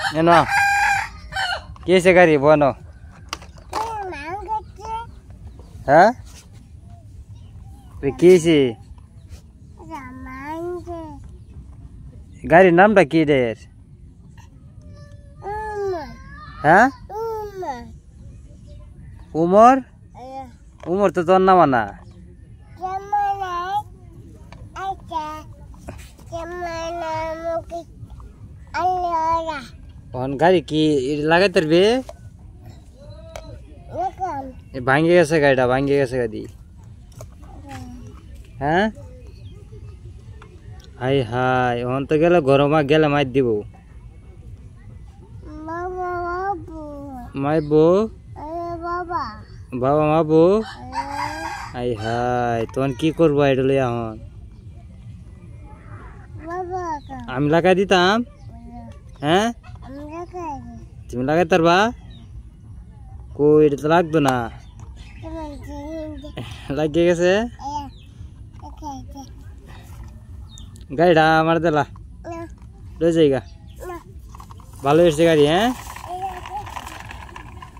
এনো কেসে গাড়ি বনো হ্যাঁ কেসে গাড়ির নামটা কি রে হ্যাঁ উমর উমর তো তোর নাম না গাড়ি কি লাগাই তারবে ভাঙ্গে গেছে গাড়িটা ভাঙ্গে গেছে গাড়ি হ্যাঁ হাই হাই ওখান তো গেলে গরমা গেলে মার দিব মাইবো বাবা মাবো হাই হাই তখন কি করবো এটা লইয়া এখন আমি লাগাই দিতাম হ্যাঁ তুমি লাগাই তারবা কই এটা তো লাগতো না লাগিয়ে গেছে গাড়িটা আমার দিলা লয়ে যাইগা ভালো এসছে গাড়ি হ্যাঁ